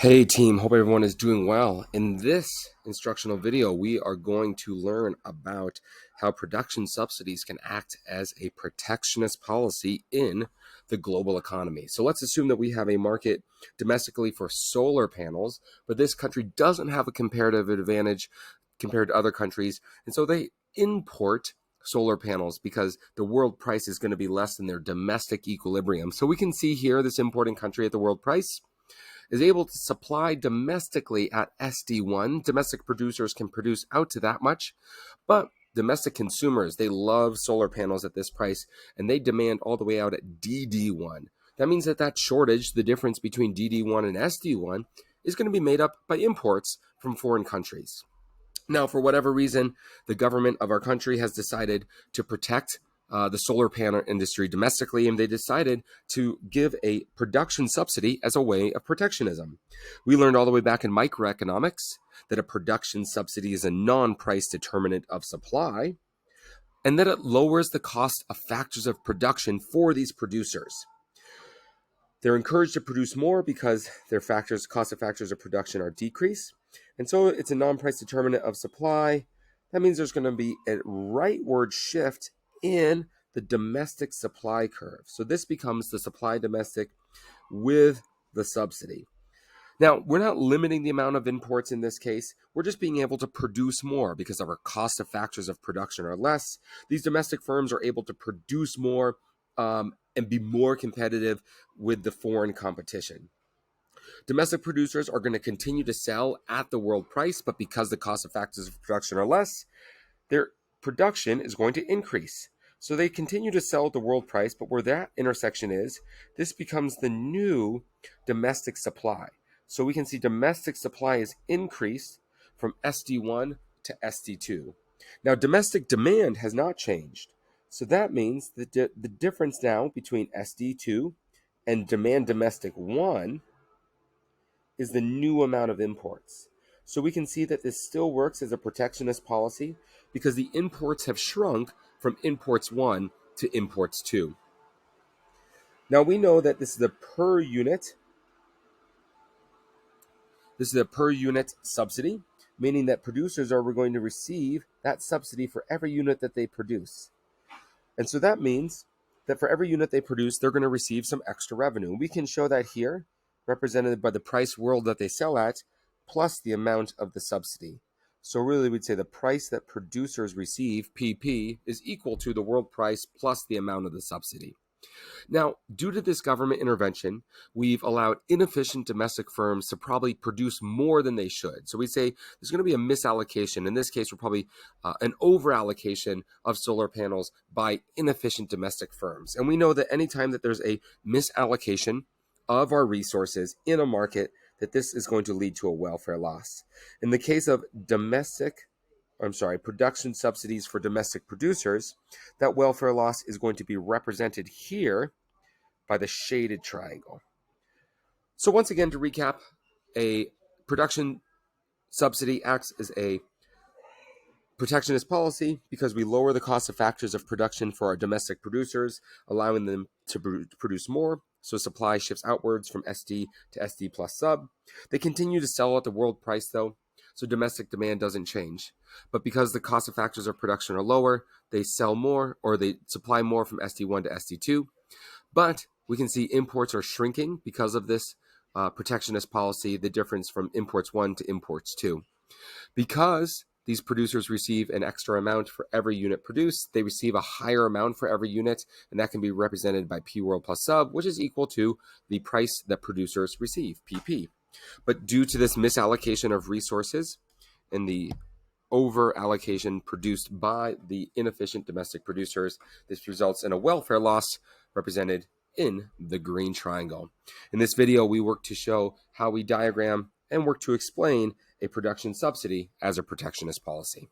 Hey team, hope everyone is doing well. In this instructional video, we are going to learn about how production subsidies can act as a protectionist policy in the global economy. So let's assume that we have a market domestically for solar panels, but this country doesn't have a comparative advantage compared to other countries, and so they import solar panels because the world price is going to be less than their domestic equilibrium. So we can see here this importing country at the world price is able to supply domestically at SD1. Domestic producers can produce out to that much, but domestic consumers, they love solar panels at this price, and they demand all the way out at DD1. That means that shortage, the difference between DD1 and SD1, is going to be made up by imports from foreign countries. Now, for whatever reason, the government of our country has decided to protect the solar panel industry domestically, and they decided to give a production subsidy as a way of protectionism. We learned all the way back in microeconomics that a production subsidy is a non-price determinant of supply, and that it lowers the cost of factors of production for these producers. They're encouraged to produce more because their cost of factors of production are decreased. And so it's a non-price determinant of supply. That means there's going to be a rightward shift in the domestic supply curve. So this becomes the supply domestic with the subsidy. Now, we're not limiting the amount of imports in this case. We're just being able to produce more because our cost of factors of production are less. These domestic firms are able to produce more and be more competitive with the foreign competition. Domestic producers are going to continue to sell at the world price, but because the cost of factors of production are less, their production is going to increase. So they continue to sell at the world price, but where that intersection is, this becomes the new domestic supply. So we can see domestic supply is increased from SD1 to SD2. Now, domestic demand has not changed. So that means that the difference now between SD2 and demand domestic 1 is the new amount of imports. So we can see that this still works as a protectionist policy because the imports have shrunk from imports 1 to imports 2. Now we know that this is a per unit subsidy, meaning that producers are going to receive that subsidy for every unit that they produce. And so that means that for every unit they produce, they're going to receive some extra revenue. We can show that here, represented by the price world that they sell at, plus the amount of the subsidy. So really we'd say the price that producers receive, PP, is equal to the world price plus the amount of the subsidy. Now, due to this government intervention, we've allowed inefficient domestic firms to probably produce more than they should. So we say there's going to be a misallocation. In this case, we're probably an overallocation of solar panels by inefficient domestic firms. And we know that anytime that there's a misallocation of our resources in a market, that this is going to lead to a welfare loss. In the case of production subsidies for domestic producers, that welfare loss is going to be represented here by the shaded triangle. So once again, to recap, a production subsidy acts as a protectionist policy because we lower the cost of factors of production for our domestic producers, allowing them to produce more. So supply shifts outwards from SD to SD plus sub. They continue to sell at the world price though, so domestic demand doesn't change. But because the cost of factors of production are lower, they sell more or they supply more from SD1 to SD2. But we can see imports are shrinking because of this protectionist policy, the difference from imports 1 to imports 2. Because these producers receive an extra amount for every unit produced, they receive a higher amount for every unit, and that can be represented by P world plus sub, which is equal to the price that producers receive, PP. But due to this misallocation of resources and the over allocation produced by the inefficient domestic producers, this results in a welfare loss represented in the green triangle. In this video, we work to show how we diagram and work to explain a production subsidy as a protectionist policy.